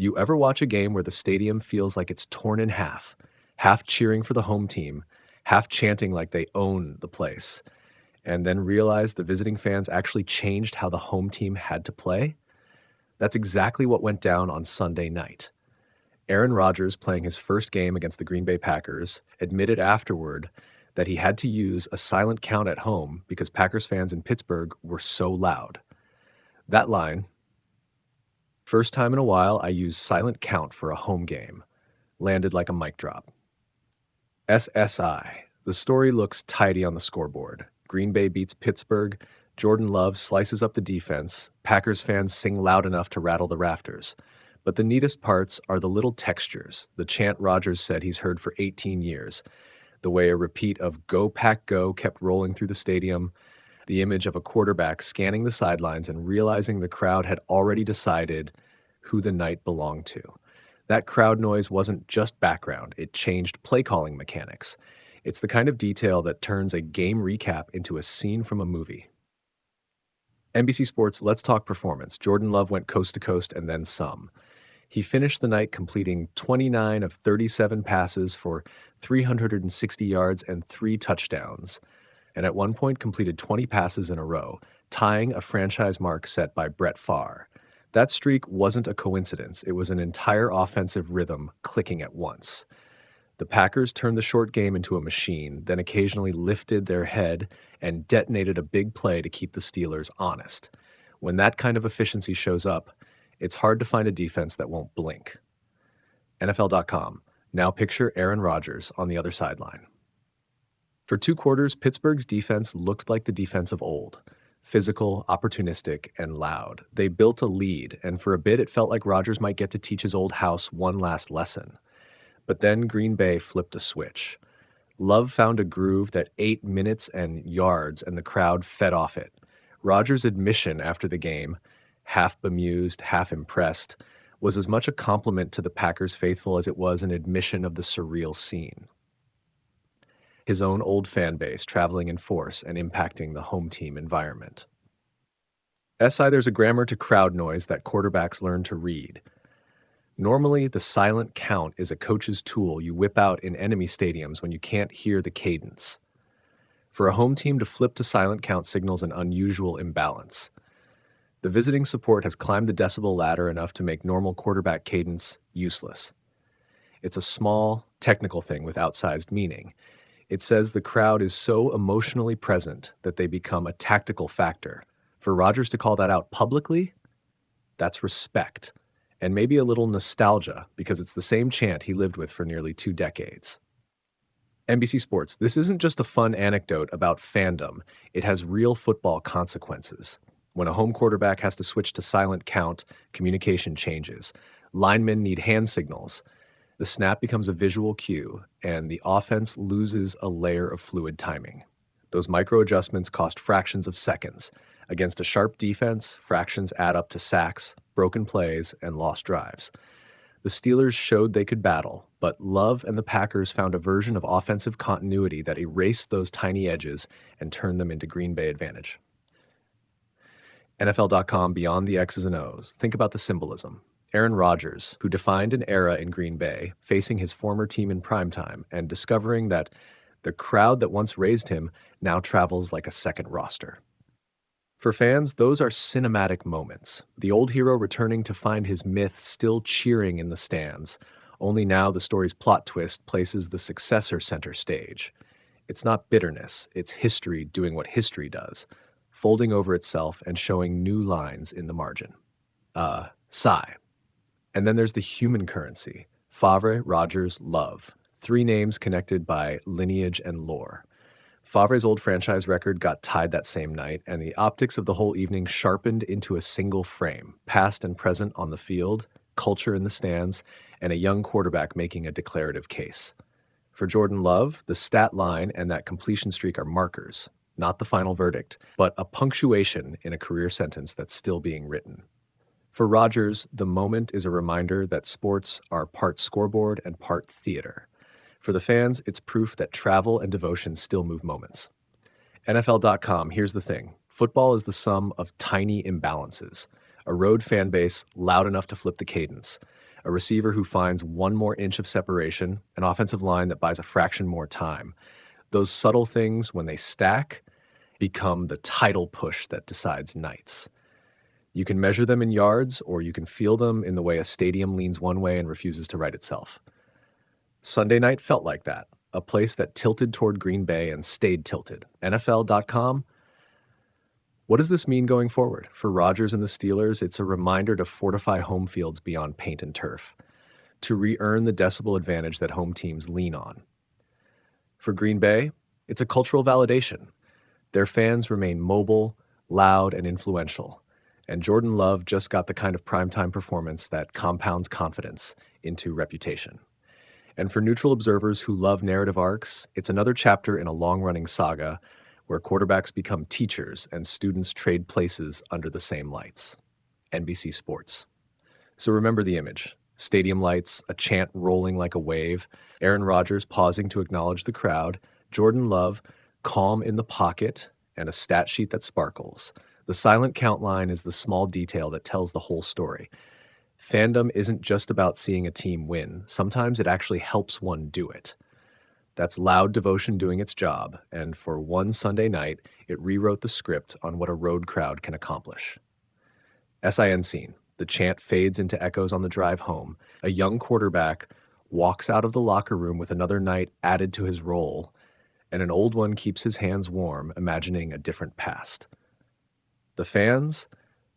You ever watch a game where the stadium feels like it's torn in half cheering for the home team, half chanting like they own the place, and then realize the visiting fans actually changed how the home team had to play? That's exactly what went down on Sunday night. Aaron Rodgers, playing his first game against the Green Bay Packers, admitted afterward that he had to use a silent count at home because Packers fans in Pittsburgh were so loud. That line, "First time in a while I used silent count for a home game," landed like a mic drop. SSI. The story looks tidy on the scoreboard. Green Bay beats Pittsburgh. Jordan Love slices up the defense. Packers fans sing loud enough to rattle the rafters. But the neatest parts are the little textures, the chant Rodgers said he's heard for 18 years, the way a repeat of "Go Pack Go" kept rolling through the stadium, the image of a quarterback scanning the sidelines and realizing the crowd had already decided who the night belonged to. That crowd noise wasn't just background, it changed play calling mechanics. It's the kind of detail that turns a game recap into a scene from a movie. NBC Sports, let's talk performance. Jordan Love went coast to coast and then some. He finished the night completing 29 of 37 passes for 360 yards and 3 touchdowns, and at one point completed 20 passes in a row, tying a franchise mark set by Brett Favre. That streak wasn't a coincidence. It was an entire offensive rhythm clicking at once. The Packers turned the short game into a machine, then occasionally lifted their head and detonated a big play to keep the Steelers honest. When that kind of efficiency shows up, it's hard to find a defense that won't blink. NFL.com. Now picture Aaron Rodgers on the other sideline. For 2 quarters, Pittsburgh's defense looked like the defense of old. Physical, opportunistic, and loud. They built a lead, and for a bit it felt like Rodgers might get to teach his old house one last lesson. But then Green Bay flipped a switch. Love found a groove that ate minutes and yards, and the crowd fed off it. Rodgers' admission after the game, half bemused, half impressed, was as much a compliment to the Packers faithful as it was an admission of the surreal scene. His own old fan base traveling in force and impacting the home team environment. SI, there's a grammar to crowd noise that quarterbacks learn to read. Normally, the silent count is a coach's tool you whip out in enemy stadiums when you can't hear the cadence. For a home team to flip to silent count signals an unusual imbalance. The visiting support has climbed the decibel ladder enough to make normal quarterback cadence useless. It's a small, technical thing with outsized meaning. It says the crowd is so emotionally present that they become a tactical factor. For Rodgers to call that out publicly, that's respect, and maybe a little nostalgia because it's the same chant he lived with for nearly 2 decades. NBC Sports, this isn't just a fun anecdote about fandom. It has real football consequences. When a home quarterback has to switch to silent count, communication changes. Linemen need hand signals. The snap becomes a visual cue, and the offense loses a layer of fluid timing. Those micro adjustments cost fractions of seconds. Against a sharp defense, fractions add up to sacks, broken plays, and lost drives. The Steelers showed they could battle, but Love and the Packers found a version of offensive continuity that erased those tiny edges and turned them into Green Bay advantage. NFL.com, beyond the X's and O's. Think about the symbolism. Aaron Rodgers, who defined an era in Green Bay, facing his former team in primetime and discovering that the crowd that once raised him now travels like a second roster. For fans, those are cinematic moments. The old hero returning to find his myth still cheering in the stands. Only now the story's plot twist places the successor center stage. It's not bitterness, it's history doing what history does, folding over itself and showing new lines in the margin. Sigh. And then there's the human currency. Favre, Rodgers, Love. 3 names connected by lineage and lore. Favre's old franchise record got tied that same night, and the optics of the whole evening sharpened into a single frame, past and present on the field, culture in the stands, and a young quarterback making a declarative case. For Jordan Love, the stat line and that completion streak are markers, not the final verdict, but a punctuation in a career sentence that's still being written. For Rodgers, the moment is a reminder that sports are part scoreboard and part theater. For the fans, it's proof that travel and devotion still move moments. NFL.com, here's the thing. Football is the sum of tiny imbalances. A road fan base loud enough to flip the cadence. a receiver who finds one more inch of separation, an offensive line that buys a fraction more time. Those subtle things, when they stack, become the tidal push that decides nights. You can measure them in yards, or you can feel them in the way a stadium leans one way and refuses to right itself. Sunday night felt like that, a place that tilted toward Green Bay and stayed tilted. NFL.com. What does this mean going forward? For Rodgers and the Steelers, it's a reminder to fortify home fields beyond paint and turf, to re-earn the decibel advantage that home teams lean on. For Green Bay, it's a cultural validation. Their fans remain mobile, loud, and influential. And Jordan Love just got the kind of primetime performance that compounds confidence into reputation. And for neutral observers who love narrative arcs, it's another chapter in a long-running saga where quarterbacks become teachers and students trade places under the same lights. NBC Sports. So remember the image. Stadium lights, a chant rolling like a wave, Aaron Rodgers pausing to acknowledge the crowd, Jordan Love calm in the pocket, and a stat sheet that sparkles. The silent count line is the small detail that tells the whole story. Fandom isn't just about seeing a team win. Sometimes it actually helps one do it. That's loud devotion doing its job, and for one Sunday night, it rewrote the script on what a road crowd can accomplish. SIN scene. The chant fades into echoes on the drive home. A young quarterback walks out of the locker room with another night added to his role, and an old one keeps his hands warm, imagining a different past. The fans,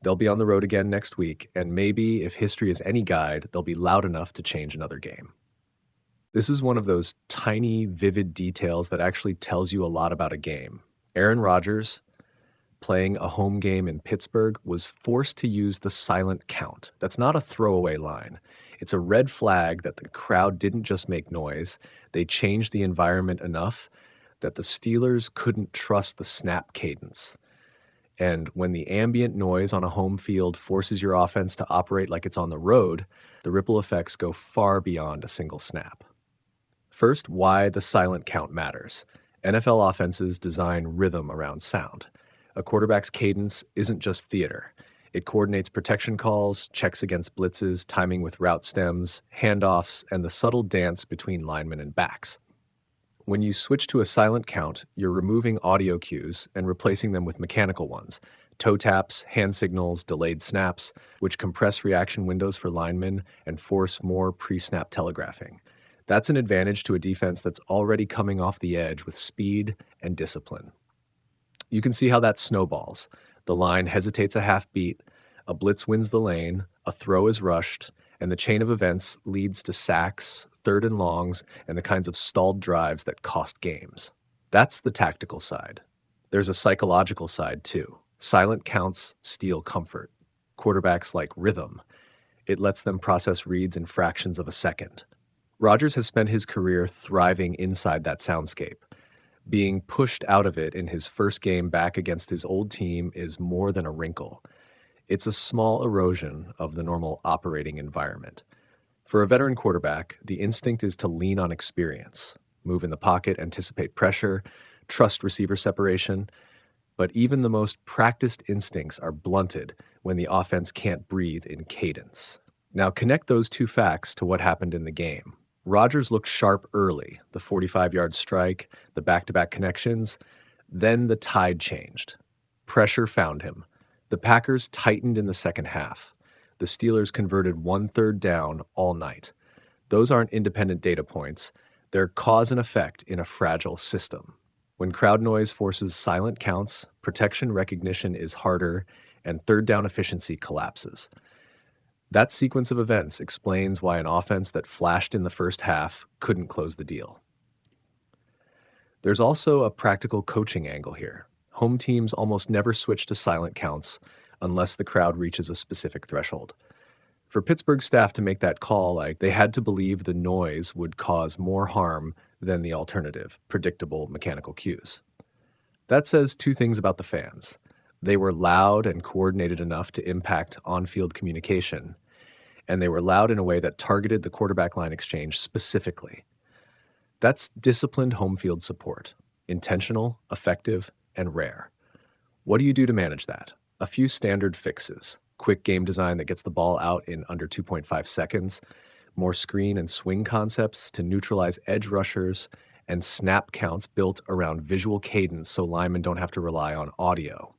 they'll be on the road again next week, and maybe, if history is any guide, they'll be loud enough to change another game. This is one of those tiny, vivid details that actually tells you a lot about a game. Aaron Rodgers, playing a home game in Pittsburgh, was forced to use the silent count. That's not a throwaway line. It's a red flag that the crowd didn't just make noise. They changed the environment enough that the Steelers couldn't trust the snap cadence. And when the ambient noise on a home field forces your offense to operate like it's on the road, the ripple effects go far beyond a single snap. First, why the silent count matters. NFL offenses design rhythm around sound. A quarterback's cadence isn't just theater. It coordinates protection calls, checks against blitzes, timing with route stems, handoffs, and the subtle dance between linemen and backs. When you switch to a silent count, you're removing audio cues and replacing them with mechanical ones. Toe taps, hand signals, delayed snaps, which compress reaction windows for linemen and force more pre-snap telegraphing. That's an advantage to a defense that's already coming off the edge with speed and discipline. You can see how that snowballs. The line hesitates a half beat, a blitz wins the lane, a throw is rushed, and the chain of events leads to sacks, third and longs, and the kinds of stalled drives that cost games. That's the tactical side. There's a psychological side too. Silent counts steal comfort. Quarterbacks like rhythm. It lets them process reads in fractions of a second. Rodgers has spent his career thriving inside that soundscape. Being pushed out of it in his first game back against his old team is more than a wrinkle. It's a small erosion of the normal operating environment. For a veteran quarterback, the instinct is to lean on experience, move in the pocket, anticipate pressure, trust receiver separation. But even the most practiced instincts are blunted when the offense can't breathe in cadence. Now connect those two facts to what happened in the game. Rodgers looked sharp early, the 45-yard strike, the back-to-back connections. Then the tide changed. Pressure found him. The Packers tightened in the second half. The Steelers converted 1 third down all night. Those aren't independent data points. They're cause and effect in a fragile system. When crowd noise forces silent counts, protection recognition is harder, and third down efficiency collapses. That sequence of events explains why an offense that flashed in the first half couldn't close the deal. There's also a practical coaching angle here. Home teams almost never switch to silent counts unless the crowd reaches a specific threshold. For Pittsburgh staff to make that call, they had to believe the noise would cause more harm than the alternative, predictable mechanical cues. That says two things about the fans. They were loud and coordinated enough to impact on-field communication, and they were loud in a way that targeted the quarterback line exchange specifically. That's disciplined home field support, intentional, effective, and rare. What do you do to manage that? A few standard fixes. quick game design that gets the ball out in under 2.5 seconds, more screen and swing concepts to neutralize edge rushers, and snap counts built around visual cadence so linemen don't have to rely on audio.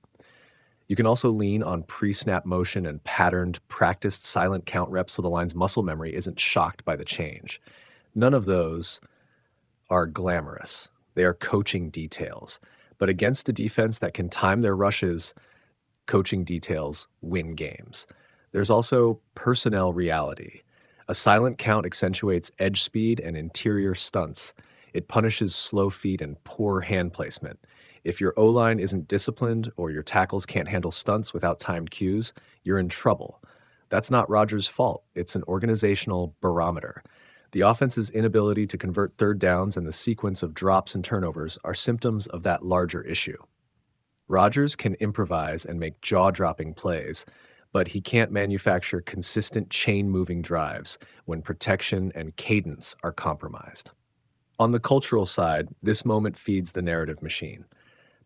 You can also lean on pre-snap motion and patterned, practiced silent count reps so the line's muscle memory isn't shocked by the change. None of those are glamorous. They are coaching details. But against a defense that can time their rushes, coaching details win games. There's also personnel reality. A silent count accentuates edge speed and interior stunts. It punishes slow feet and poor hand placement. If your O-line isn't disciplined or your tackles can't handle stunts without timed cues, you're in trouble. That's not Rodgers' fault. It's an organizational barometer. The offense's inability to convert third downs and the sequence of drops and turnovers are symptoms of that larger issue. Rodgers can improvise and make jaw-dropping plays, but he can't manufacture consistent chain-moving drives when protection and cadence are compromised. On the cultural side, this moment feeds the narrative machine.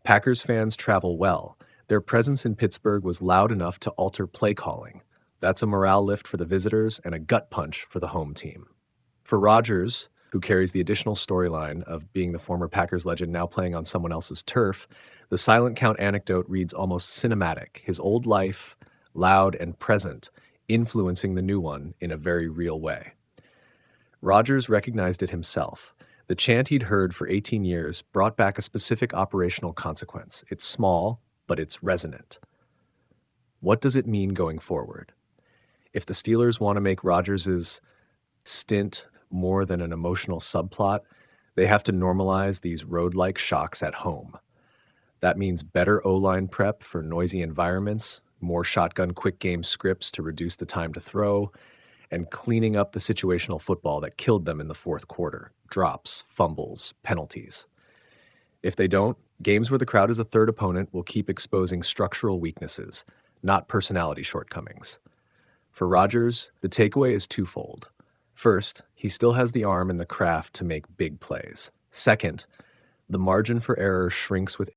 Packers fans travel well. Their presence in Pittsburgh was loud enough to alter play calling. That's a morale lift for the visitors and a gut punch for the home team. For Rodgers, who carries the additional storyline of being the former Packers legend now playing on someone else's turf, the silent count anecdote reads almost cinematic, his old life, loud and present, influencing the new one in a very real way. Rodgers recognized it himself. The chant he'd heard for 18 years brought back a specific operational consequence. It's small, but it's resonant. What does it mean going forward? If the Steelers want to make Rodgers' stint more than an emotional subplot, they have to normalize these road-like shocks at home. That means better O-line prep for noisy environments, more shotgun quick game scripts to reduce the time to throw, and cleaning up the situational football that killed them in the fourth quarter. Drops, fumbles, penalties. If they don't, games where the crowd is a third opponent will keep exposing structural weaknesses, not personality shortcomings. For Rodgers, the takeaway is twofold. First, he still has the arm and the craft to make big plays. Second, the margin for error shrinks with